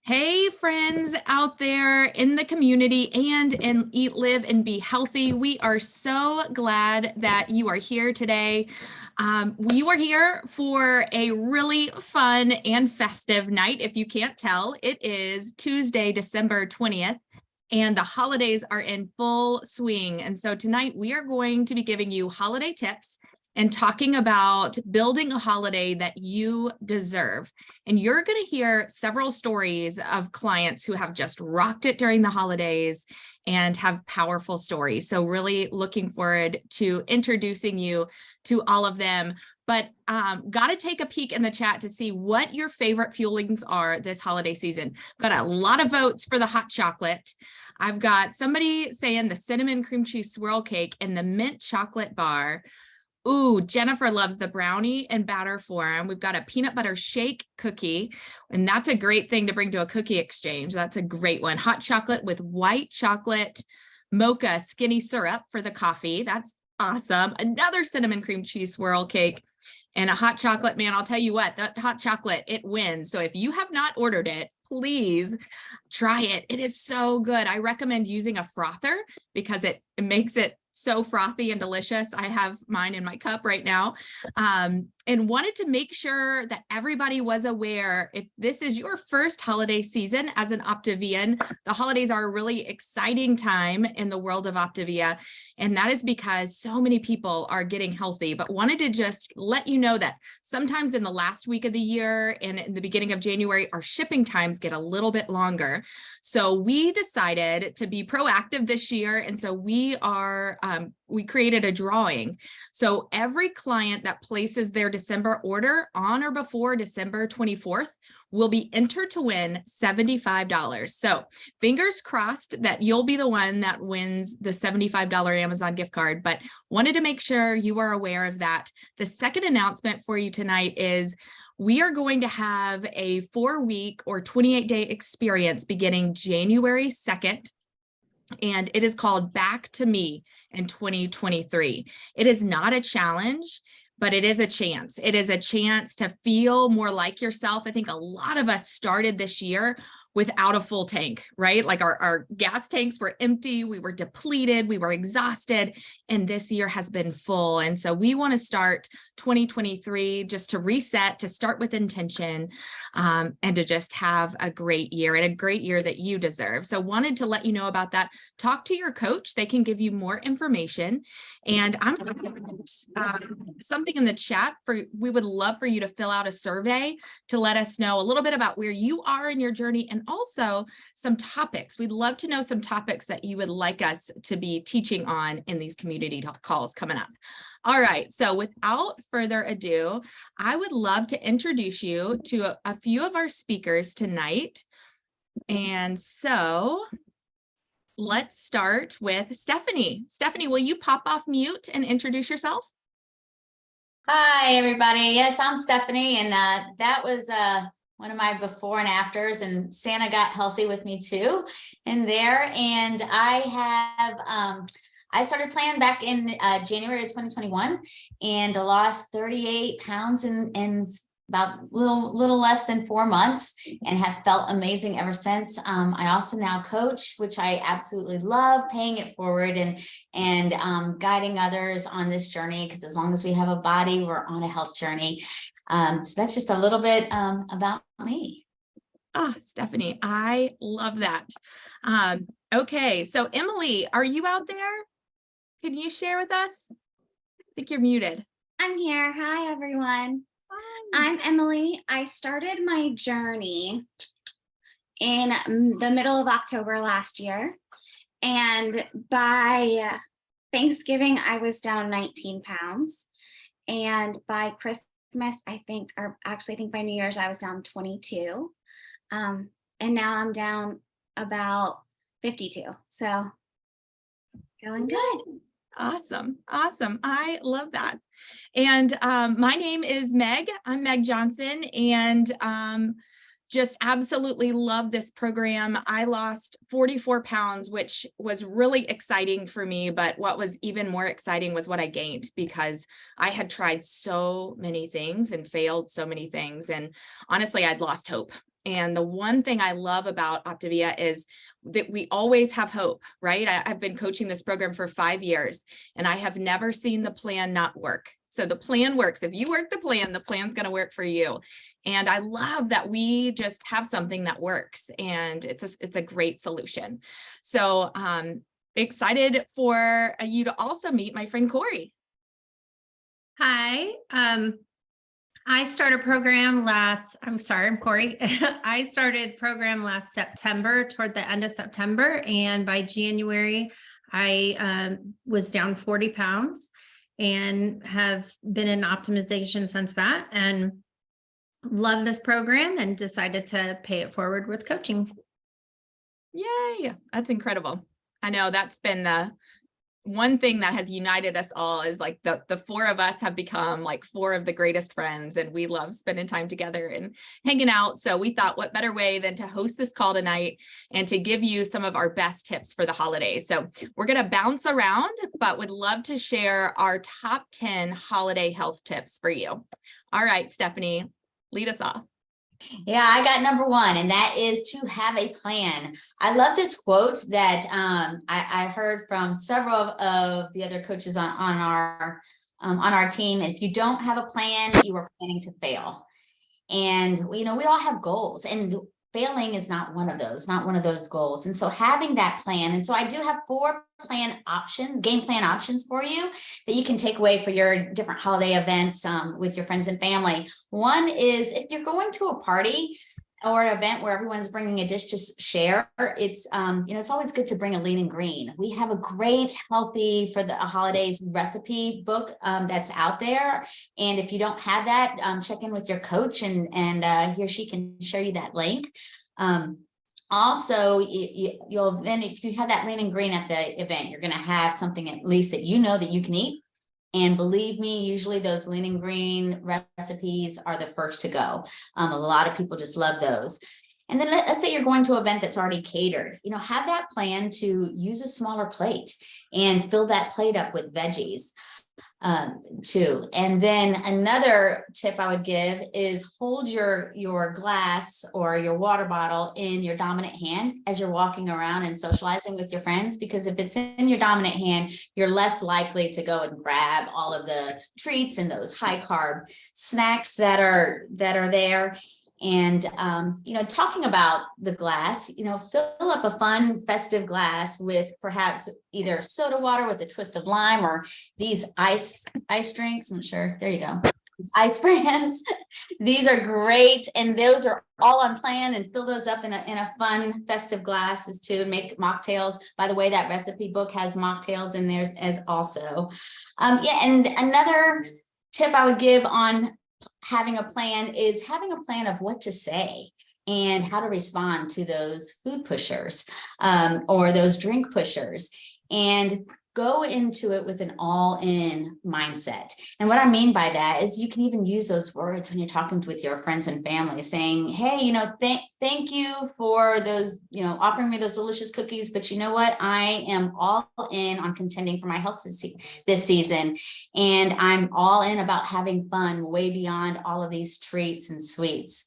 Hey, friends out there in the community and in Eat, Live, and Be Healthy. We are so glad that you are here today. You are here for a really fun and festive night. If you can't tell, it is Tuesday, December 20th, and the holidays are in full swing. And so tonight we are going to be giving you holiday tips and talking about building a holiday that you deserve. And you're going to hear several stories of clients who have just rocked it during the holidays and have powerful stories. So really looking forward to introducing you to all of them. But got to take a peek in the chat to see what your favorite fuelings are this holiday season. Got a lot of votes for the hot chocolate. I've got somebody saying the cinnamon cream cheese swirl cake and the mint chocolate bar. Ooh, Jennifer loves the brownie and batter form. We've got a peanut butter shake cookie, and that's a great thing to bring to a cookie exchange. That's a great one. Hot chocolate with white chocolate mocha skinny syrup for the coffee. That's awesome. Another cinnamon cream cheese swirl cake and a hot chocolate. Man, I'll tell you what, that hot chocolate, it wins. So if you have not ordered it, please try it. It is so good. I recommend using a frother because it makes it so frothy and delicious. I have mine in my cup right now, and wanted to make sure that everybody was aware. If this is your first holiday season as an Optavian, the holidays are a really exciting time in the world of Optavia, and that is because so many people are getting healthy. But wanted to just let you know that sometimes in the last week of the year and in the beginning of January, our shipping times get a little bit longer. So we decided to be proactive this year, and so we created a drawing. So every client that places their December order on or before December 24th will be entered to win $75. So fingers crossed that you'll be the one that wins the $75 Amazon gift card, but wanted to make sure you are aware of that. The second announcement for you tonight is we are going to have a 4-week or 28-day experience beginning January 2nd. And it is called Back to Me in 2023. It is not a challenge, but it is a chance. It is a chance to feel more like yourself. I think a lot of us started this year without a full tank, right? Like our gas tanks were empty, we were depleted, we were exhausted, and this year has been full. And so we want to start 2023 just to reset, to start with intention, and to just have a great year and a great year that you deserve. So wanted to let you know about that. Talk to your coach. They can give you more information. And I'm going to put something in the chat we would love for you to fill out a survey to let us know a little bit about where you are in your journey and also some topics. We'd love to know some topics that you would like us to be teaching on in these community calls coming up. All right, so without further ado, I would love to introduce you to a few of our speakers tonight. And so let's start with Stephanie. Stephanie, will you pop off mute and introduce yourself? Hi, everybody. Yes, I'm Stephanie, and that was one of my before and afters, and Santa got healthy with me too in there. And I started playing back in January of 2021 and lost 38 pounds in about little less than 4 months and have felt amazing ever since. I also now coach, which I absolutely love, paying it forward and guiding others on this journey, because as long as we have a body, we're on a health journey. So that's just a little bit about me. Ah, Stephanie, I love that. Okay, so Emily, are you out there? Can you share with us? I think you're muted. I'm here. Hi, everyone. Hi. I'm Emily. I started my journey in the middle of October last year. And by Thanksgiving, I was down 19 pounds. And by Christmas, I think by New Year's, I was down 22. And now I'm down about 52. So going good. Awesome. Awesome. I love that. And my name is Meg. I'm Meg Johnson, and just absolutely love this program. I lost 44 pounds, which was really exciting for me. But what was even more exciting was what I gained, because I had tried so many things and failed so many things. And honestly, I'd lost hope. And the one thing I love about Optavia is that we always have hope, right? I've been coaching this program for 5 years, and I have never seen the plan not work. So the plan works. If you work the plan's going to work for you. And I love that we just have something that works, and it's a great solution. So excited for you to also meet my friend Corey. Hi, I started program I'm Corey. I started program last September, toward the end of September. And by January, I was down 40 pounds and have been in optimization since that, and love this program and decided to pay it forward with coaching. Yay, that's incredible. I know that's been the one thing that has united us all, is like the four of us have become like four of the greatest friends, and we love spending time together and hanging out. So we thought, what better way than to host this call tonight and to give you some of our best tips for the holidays. So we're going to bounce around, but would love to share our top 10 holiday health tips for you. All right, Stephanie, lead us off. Yeah, I got number one, and that is to have a plan. I love this quote that I heard from several of the other coaches on our team. If you don't have a plan, you are planning to fail. And we all have goals, and failing is not one of those goals. And so having that plan, and so I do have 4 game plan options for you that you can take away for your different holiday events with your friends and family. One is, if you're going to a party or an event where everyone's bringing a dish to share, it's it's always good to bring a lean and green. We have a great healthy for the holidays recipe book that's out there, and if you don't have that, check in with your coach, and he or she can share you that link. Also, you'll then, if you have that lean and green at the event, you're going to have something at least that that you can eat. And believe me, usually those lean and green recipes are the first to go. A lot of people just love those. And then let's say you're going to an event that's already catered. Have that plan to use a smaller plate and fill that plate up with veggies too. And then another tip I would give is hold your glass or your water bottle in your dominant hand as you're walking around and socializing with your friends, because if it's in your dominant hand, you're less likely to go and grab all of the treats and those high carb snacks that are there. And, talking about the glass, fill up a fun festive glass with perhaps either soda water with a twist of lime, or these ice drinks. I'm sure. There you go. These ice brands. These are great. And those are all on plan, and fill those up in a fun festive glasses to make mocktails. By the way, that recipe book has mocktails in there as also. And another tip I would give on having a plan is having a plan of what to say and how to respond to those food pushers or those drink pushers, and go into it with an all-in mindset. And what I mean by that is you can even use those words when you're talking with your friends and family, saying, hey, thank you for those, offering me those delicious cookies, but you know what? I am all in on contending for my health this season. And I'm all in about having fun way beyond all of these treats and sweets.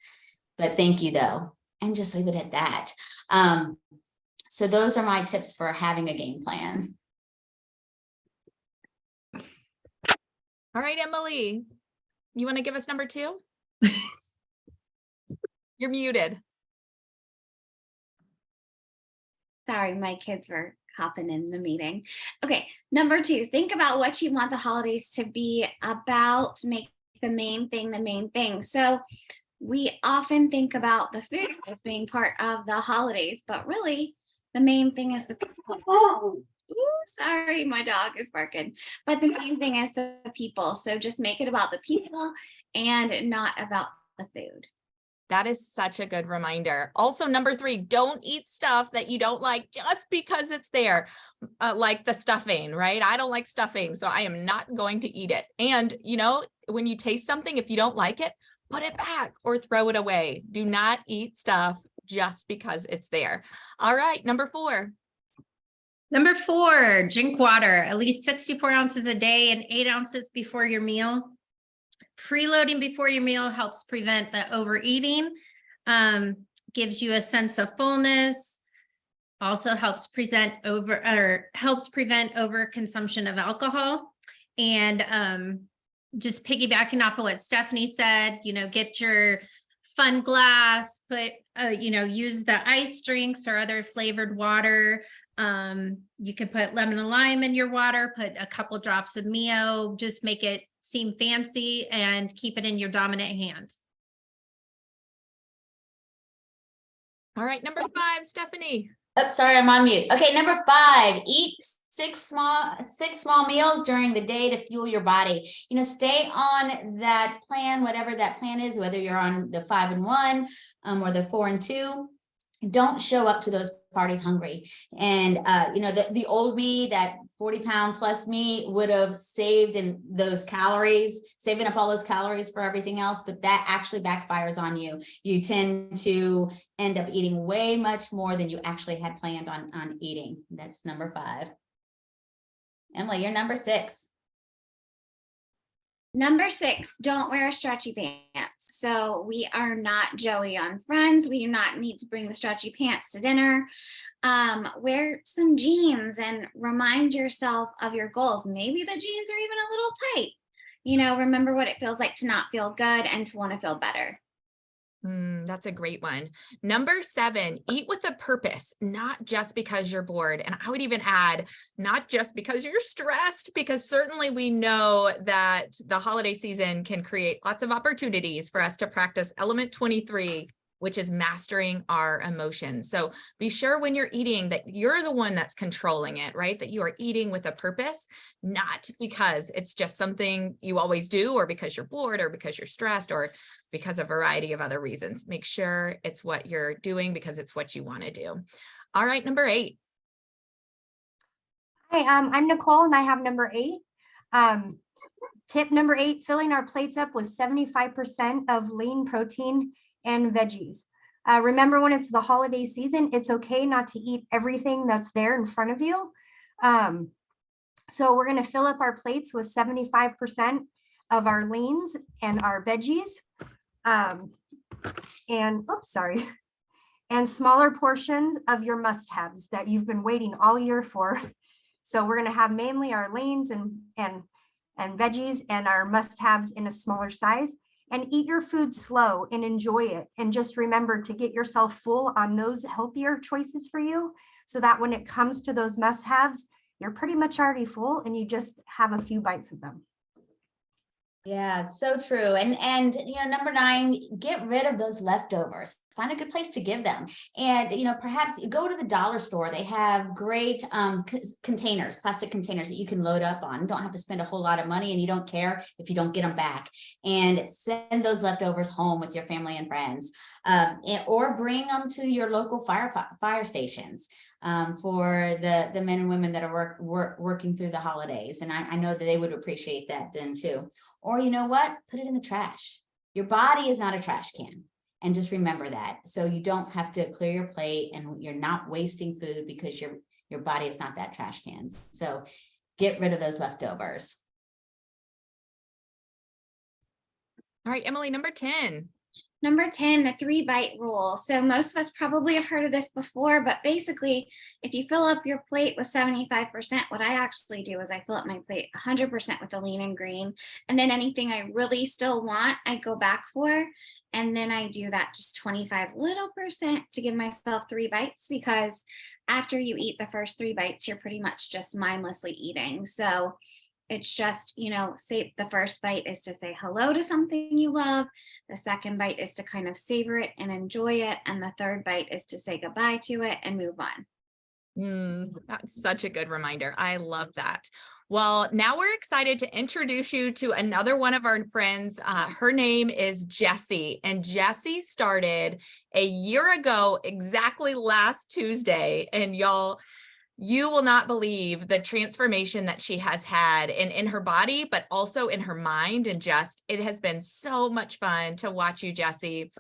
But thank you though. And just leave it at that. So those are my tips for having a game plan. All right, Emily, you want to give us number 2? You're muted. Sorry, my kids were hopping in the meeting. Okay, number 2, think about what you want the holidays to be about. Make the main thing the main thing. So we often think about the food as being part of the holidays, but really the main thing is the people. Ooh, sorry, my dog is barking. But the main thing is the people. So just make it about the people and not about the food. That is such a good reminder. Also, number 3, don't eat stuff that you don't like just because it's there, like the stuffing, right? I don't like stuffing, so I am not going to eat it. And, when you taste something, if you don't like it, put it back or throw it away. Do not eat stuff just because it's there. All right, number 4. Number 4, drink water, at least 64 ounces a day and 8 ounces before your meal. Preloading before your meal helps prevent the overeating. Gives you a sense of fullness. Also helps prevent overconsumption of alcohol. And just piggybacking off of what Stephanie said, get your fun glass, put, use the ice drinks or other flavored water. You can put lemon and lime in your water, put a couple drops of Mio, just make it seem fancy and keep it in your dominant hand. All right, number 5, Stephanie. Oh, sorry, I'm on mute. Okay, number 5, eat six small meals during the day to fuel your body. Stay on that plan, whatever that plan is, whether you're on the 5 and 1 or the 4 and 2. Don't show up to those parties hungry. And the old me, that 40-pound plus me, would have saved in those calories, saving up all those calories for everything else, but that actually backfires on you. You tend to end up eating way much more than you actually had planned on eating. That's number 5. Emily, you're number 6. Number 6, don't wear stretchy pants. So we are not Joey on Friends. We do not need to bring the stretchy pants to dinner. Wear some jeans and remind yourself of your goals. Maybe the jeans are even a little tight. Remember what it feels like to not feel good and to want to feel better. That's a great one. Number 7, eat with a purpose, not just because you're bored. And I would even add, not just because you're stressed, because certainly we know that the holiday season can create lots of opportunities for us to practice element 23, which is mastering our emotions. So be sure when you're eating that you're the one that's controlling it, right? That you are eating with a purpose, not because it's just something you always do, or because you're bored, or because you're stressed, or because of a variety of other reasons. Make sure it's what you're doing because it's what you want to do. All right, number 8. Hi, I'm Nicole and I have number 8. Tip number 8, filling our plates up with 75% of lean protein and veggies. Remember, when it's the holiday season, it's okay not to eat everything that's there in front of you. So we're going to fill up our plates with 75% of our leans and our veggies. And smaller portions of your must-haves that you've been waiting all year for. So we're going to have mainly our leans and veggies and our must-haves in a smaller size. And eat your food slow and enjoy it. And just remember to get yourself full on those healthier choices for you, so that when it comes to those must-haves, you're pretty much already full and you just have a few bites of them. Yeah, it's so true. And number 9, get rid of those leftovers. Find a good place to give them. And perhaps you go to the dollar store. They have great containers, plastic containers that you can load up on. You don't have to spend a whole lot of money, and you don't care if you don't get them back. And send those leftovers home with your family and friends, or bring them to your local fire stations for the men and women that are working through the holidays. And I know that they would appreciate that then too. Or you know what? Put it in the trash. Your body is not a trash can. And just remember that. So you don't have to clear your plate, and you're not wasting food because your body is not that trash can. So get rid of those leftovers. All right, Emily, number 10. Number 10, the 3-bite rule. So most of us probably have heard of this before, but basically, if you fill up your plate with 75%, what I actually do is I fill up my plate 100% with the lean and green. And then anything I really still want, I go back for. And then I do that just 25 little percent to give myself 3 bites, because after you eat the first 3 bites, you're pretty much just mindlessly eating. So it's just, say the first bite is to say hello to something you love. The second bite is to kind of savor it and enjoy it. And the third bite is to say goodbye to it and move on. That's such a good reminder. I love that. Well, now we're excited to introduce you to another one of our friends. Her name is Jessie, and Jessie started a year ago, exactly last Tuesday. And y'all, you will not believe the transformation that she has had in her body, but also in her mind. And just, it has been so much fun to watch you, Jessie,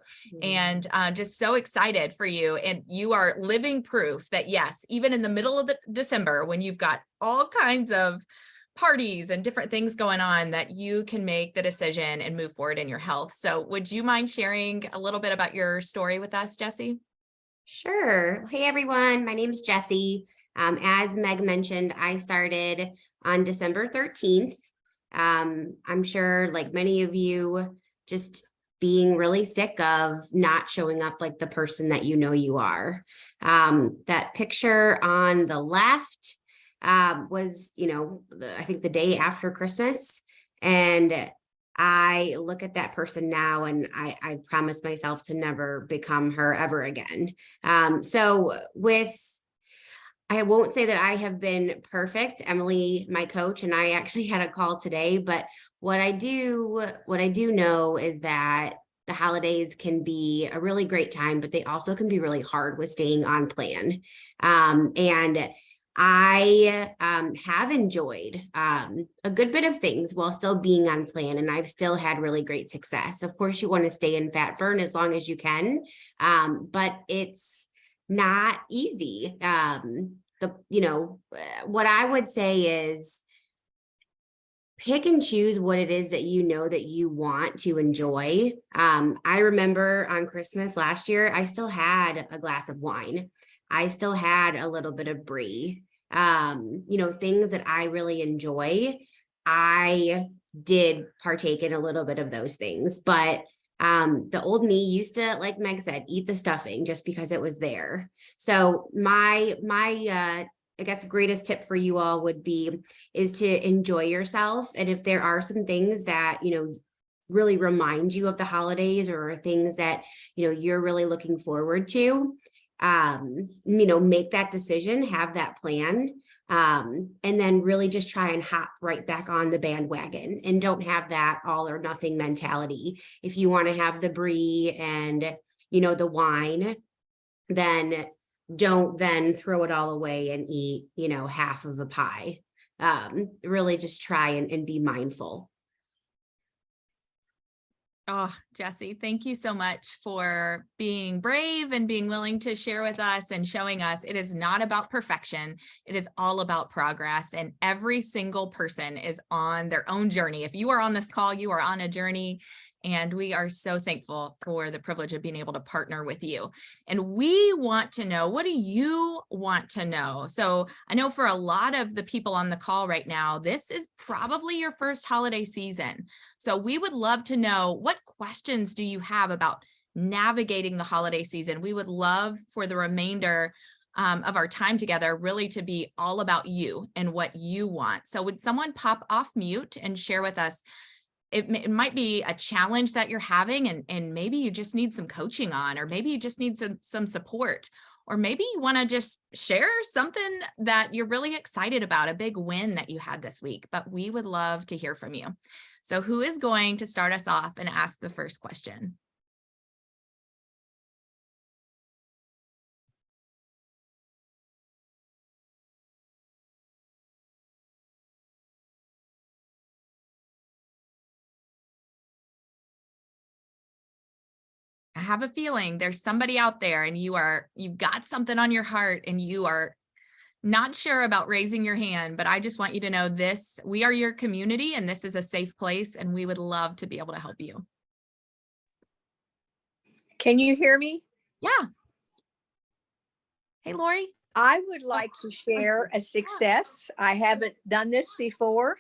and just so excited for you. And you are living proof that yes, even in the middle of December, when you've got all kinds of parties and different things going on that you can make the decision and move forward in your health. So would you mind sharing a little bit about your story with us, Jessie? Sure. Hey, everyone. My name is Jessie. As Meg mentioned, I started on December 13th. I'm sure, like many of you, just being really sick of not showing up like the person that you know you are. That picture on the left was, I think the day after Christmas. And I look at that person now and I promise myself to never become her ever again. I won't say that I have been perfect. Emily, my coach, and I actually had a call today, but what I do know is that the holidays can be a really great time, but they also can be really hard with staying on plan. And I have enjoyed a good bit of things while still being on plan, and I've still had really great success. Of course, you want to stay in fat burn as long as you can, but it's not easy. What I would say is pick and choose what it is that you know that you want to enjoy. I remember on Christmas last year, I still had a glass of wine. I still had a little bit of brie. Things that I really enjoy. I did partake in a little bit of those things, but the old me used to, like Meg said, eat the stuffing just because it was there. So my I guess greatest tip for you all is to enjoy yourself. And if there are some things that, really remind you of the holidays or things that, you're really looking forward to, make that decision, have that plan, and then really just try and hop right back on the bandwagon and don't have that all or nothing mentality. If you want to have the brie and, the wine, then don't then throw it all away and eat, half of a pie. Really just try and be mindful. Oh, Jessie, thank you so much for being brave and being willing to share with us and showing us it is not about perfection. It is all about progress, and every single person is on their own journey. If you are on this call, you are on a journey, and we are so thankful for the privilege of being able to partner with you. And we want to know, what do you want to know? So I know for a lot of the people on the call right now, this is probably your first holiday season. So we would love to know, what questions do you have about navigating the holiday season? We would love for the remainder of our time together really to be all about you and what you want. So would someone pop off mute and share with us? It might be a challenge that you're having, and maybe you just need some coaching on, or maybe you just need some support, or maybe you want to just share something that you're really excited about, a big win that you had this week. But we would love to hear from you. So who is going to start us off and ask the first question? I have a feeling there's somebody out there and you've got something on your heart and you are not sure about raising your hand, but I just want you to know this, we are your community and this is a safe place, and we would love to be able to help you. Can you hear me? Yeah. Hey, Lori. I would like to share a success. I haven't done this before.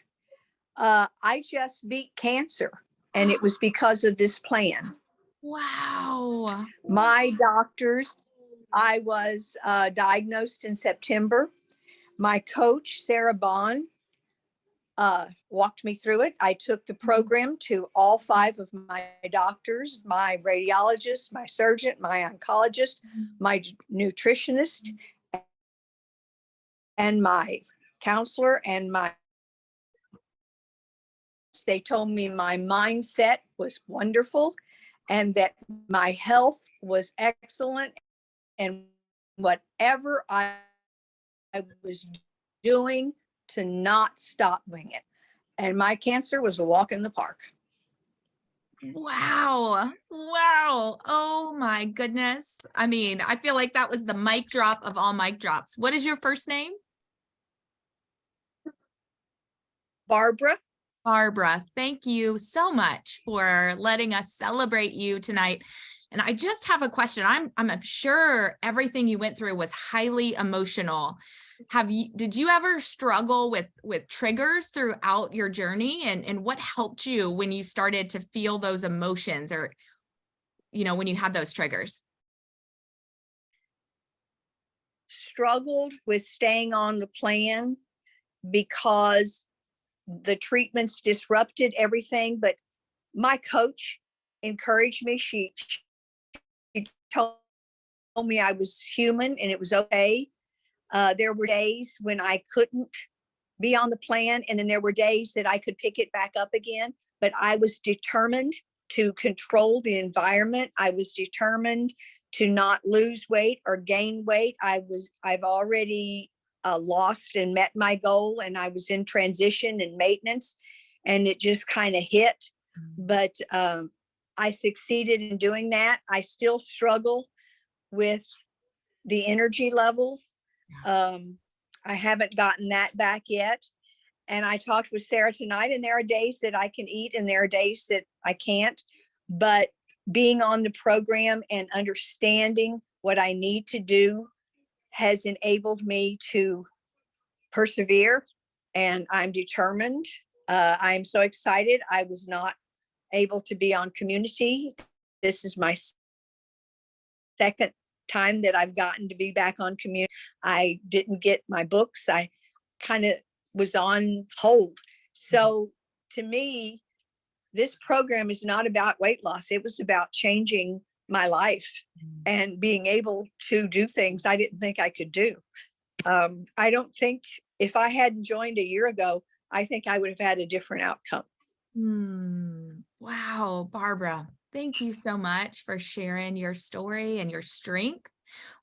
I just beat cancer, and it was because of this plan. Wow. My doctors, I was diagnosed in September. My coach, Sarah Bond, walked me through it. I took the program to all 5 of my doctors, my radiologist, my surgeon, my oncologist, my nutritionist, and my counselor, and they told me my mindset was wonderful and that my health was excellent, and whatever I was doing to not stop doing it. And my cancer was a walk in the park. Wow. Wow. Oh my goodness. I mean, I feel like that was the mic drop of all mic drops. What is your first name? Barbara. Barbara, thank you so much for letting us celebrate you tonight. And I just have a question. I'm sure everything you went through was highly emotional. Did you ever struggle with triggers throughout your journey, and what helped you when you started to feel those emotions, or, when you had those triggers? Struggled with staying on the plan because the treatments disrupted everything, but my coach encouraged me. She told me I was human and it was okay. There were days when I couldn't be on the plan, and then there were days that I could pick it back up again, but I was determined to control the environment. I was determined to not lose weight or gain weight. I've already lost and met my goal, and I was in transition and maintenance, and it just kind of hit. But I succeeded in doing that. I still struggle with the energy level. I haven't gotten that back yet. And I talked with Sarah tonight, and there are days that I can eat and there are days that I can't. But being on the program and understanding what I need to do has enabled me to persevere, and I'm determined. I'm so excited. I was not able to be on Community. This is my second time that I've gotten to be back on Community. I didn't get my books. I kind of was on hold. So to me, this program is not about weight loss. It was about changing my life and being able to do things I didn't think I could do. I don't think if I hadn't joined a year ago, I think I would have had a different outcome. Wow, Barbara, thank you so much for sharing your story and your strength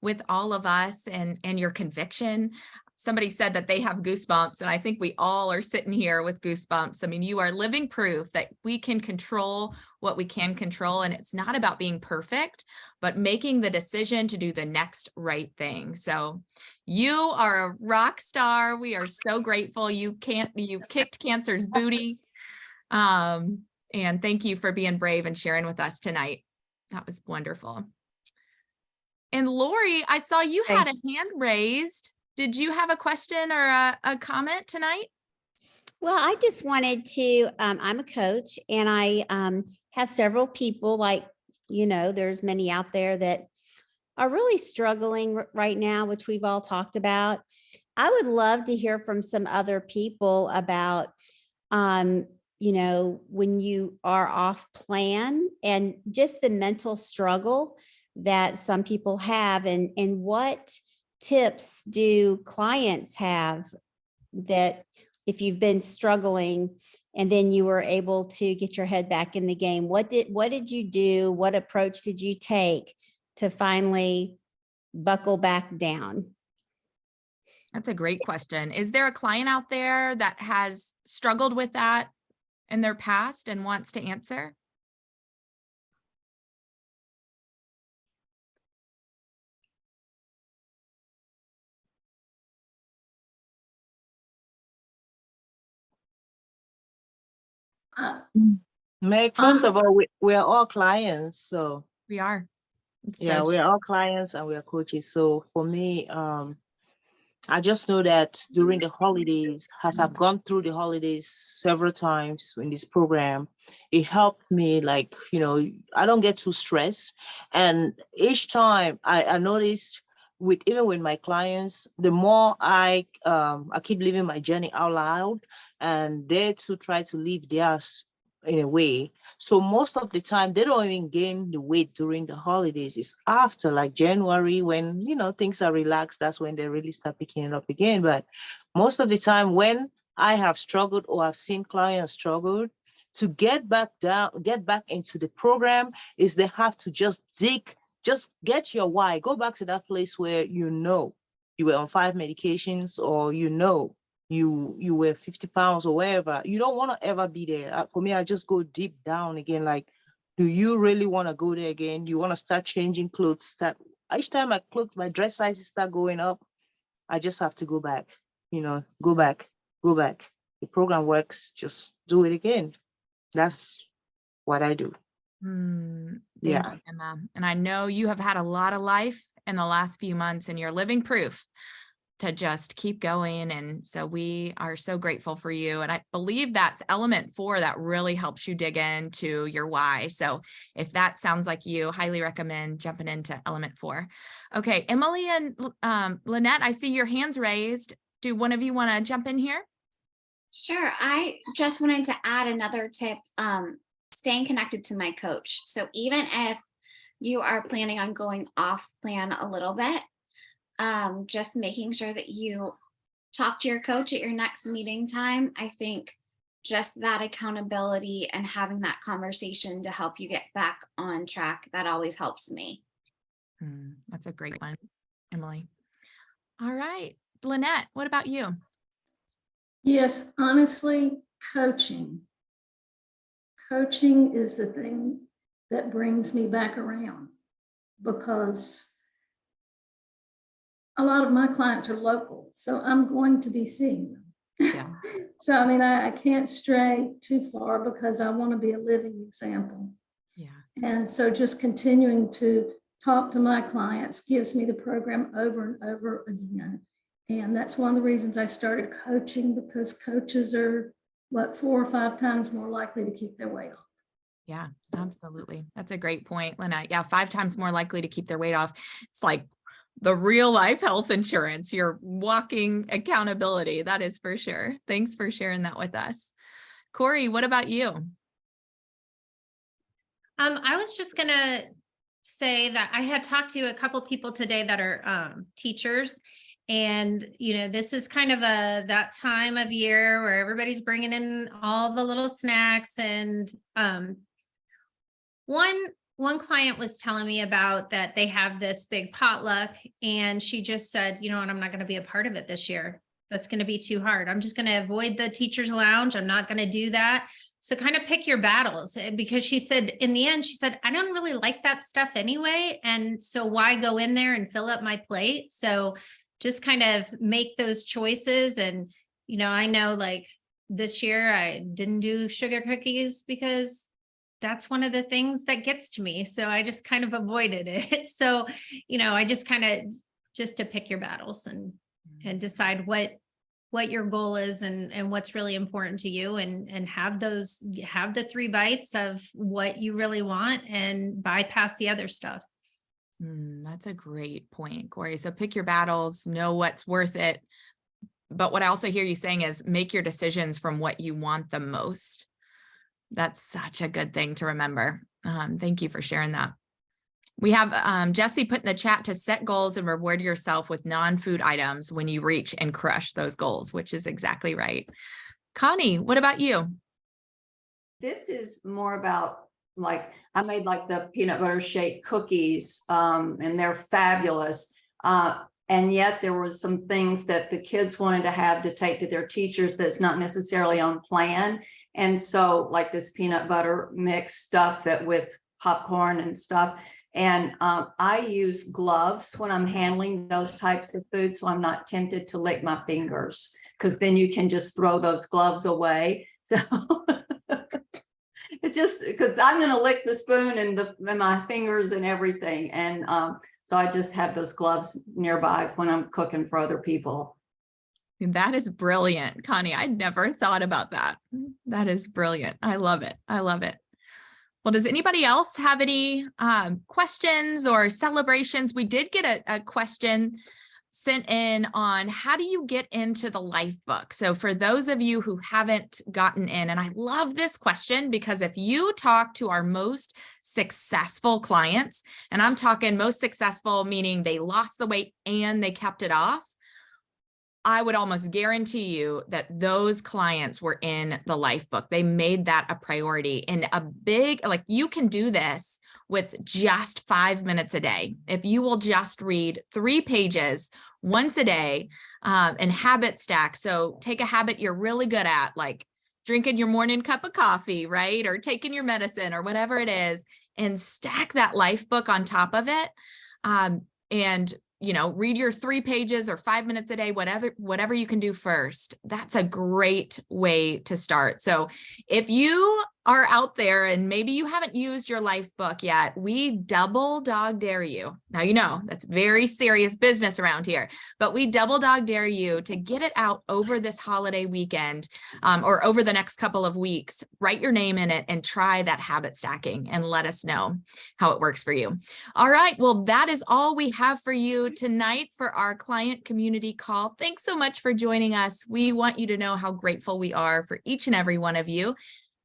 with all of us, and your conviction. Somebody said that they have goosebumps, and I think we all are sitting here with goosebumps. I mean, you are living proof that we can control what we can control, and it's not about being perfect, but making the decision to do the next right thing. So you are a rock star. We are so grateful you kicked cancer's booty. And thank you for being brave and sharing with us tonight. That was wonderful. And Lori, I saw you had a hand raised. Did you have a question or a comment tonight? Well, I just wanted to, I'm a coach, and I have several people, like, there's many out there that are really struggling right now, which we've all talked about. I would love to hear from some other people about, when you are off plan, and just the mental struggle that some people have, and what tips do clients have that if you've been struggling and then you were able to get your head back in the game, what did you do? What approach did you take to finally buckle back down? That's a great question. Is there a client out there that has struggled with that in their past and wants to answer? Meg, first of all, we are all clients. So We are. yeah, we are all clients and we are coaches. So for me, I just know that during the holidays, as I've gone through the holidays several times in this program, it helped me, like, I don't get too stressed. And each time I notice even with my clients, the more I keep living my journey out loud, and they too try to live theirs in a way. So most of the time they don't even gain the weight during the holidays. It's after, like, January, when things are relaxed, that's when they really start picking it up again. But most of the time when I have struggled, or I've seen clients struggle to get back into the program, is they have to just get your why. Go back to that place where you were on 5 medications, or you were 50 pounds or wherever. You don't want to ever be there. For me, I just go deep down again. Like, do you really want to go there again? You want to start changing clothes? Each time my dress sizes start going up, I just have to go back, go back. the program works, just do it again. That's what I do. Thank Yeah. you, Emma. And I know you have had a lot of life in the last few months, and you're living proof to just keep going. And so we are so grateful for you. And I believe that's element 4 that really helps you dig into your why. So if that sounds like you, highly recommend jumping into element 4. Okay, Emily and Lynette, I see your hands raised. Do one of you want to jump in here? Sure. I just wanted to add another tip, staying connected to my coach. So even if you are planning on going off plan a little bit, just making sure that you talk to your coach at your next meeting time. I think just that accountability and having that conversation to help you get back on track, that always helps me. That's a great one, Emily. All right, Lynette, what about you? Yes, honestly, coaching. Coaching is the thing that brings me back around, because a lot of my clients are local, so I'm going to be seeing them. Yeah. So, I mean, I can't stray too far because I want to be a living example. Yeah. And so just continuing to talk to my clients gives me the program over and over again. And that's one of the reasons I started coaching, because coaches are, 4 or 5 times more likely to keep their weight off. Yeah, absolutely. That's a great point, Lynette. Yeah, 5 times more likely to keep their weight off. It's like the real life health insurance. You're walking accountability. That is for sure. Thanks for sharing that with us. Corey, what about you? I was just gonna say that I had talked to a couple people today that are teachers, and this is kind of that time of year where everybody's bringing in all the little snacks, and one client was telling me about that they have this big potluck, and she just said, you know what, I'm not going to be a part of it this year. That's going to be too hard. I'm just going to avoid the teacher's lounge. I'm not going to do that. So kind of pick your battles, because she said, in the end, she said, I don't really like that stuff anyway. And so why go in there and fill up my plate? So just kind of make those choices. And, I know like this year I didn't do sugar cookies because that's one of the things that gets to me. So I just kind of avoided it. So, I just kind of just to pick your battles and decide what your goal is and what's really important to you, and have the 3 bites of what you really want and bypass the other stuff. That's a great point, Corey. So pick your battles, know what's worth it. But what I also hear you saying is make your decisions from what you want the most. That's such a good thing to remember. Thank you for sharing that. We have Jesse put in the chat to set goals and reward yourself with non-food items when you reach and crush those goals, which is exactly right. Connie, what about you? This is more about, like, I made like the peanut butter shake cookies, and they're fabulous. And yet there was some things that the kids wanted to have to take to their teachers that's not necessarily on plan. And so like this peanut butter mix stuff that with popcorn and stuff. And I use gloves when I'm handling those types of food, so I'm not tempted to lick my fingers, because then you can just throw those gloves away. So it's just because I'm going to lick the spoon and my fingers and everything. And so I just have those gloves nearby when I'm cooking for other people. That is brilliant, Connie. I never thought about that. That is brilliant. I love it. I love it. Well, does anybody else have any questions or celebrations? We did get a question sent in on how do you get into the life book? So for those of you who haven't gotten in, and I love this question because if you talk to our most successful clients, and I'm talking most successful, meaning they lost the weight and they kept it off, I would almost guarantee you that those clients were in the life book. They made that a priority, and a big, like, you can do this with just 5 minutes a day. If you will just read 3 pages once a day and habit stack. So take a habit you're really good at, like drinking your morning cup of coffee, right? Or taking your medicine or whatever it is, and stack that life book on top of it. And read your 3 pages or 5 minutes a day, whatever you can do first. That's a great way to start. So if you are out there and maybe you haven't used your life book yet, we double dog dare you. Now, that's very serious business around here, but we double dog dare you to get it out over this holiday weekend or over the next couple of weeks. Write your name in it and try that habit stacking and let us know how it works for you. All right. Well, that is all we have for you tonight for our client community call. Thanks so much for joining us. We want you to know how grateful we are for each and every one of you.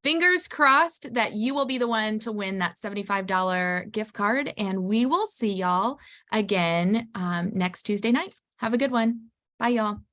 Fingers crossed that you will be the one to win that $75 gift card. And we will see y'all again next Tuesday night. Have a good one. Bye, y'all.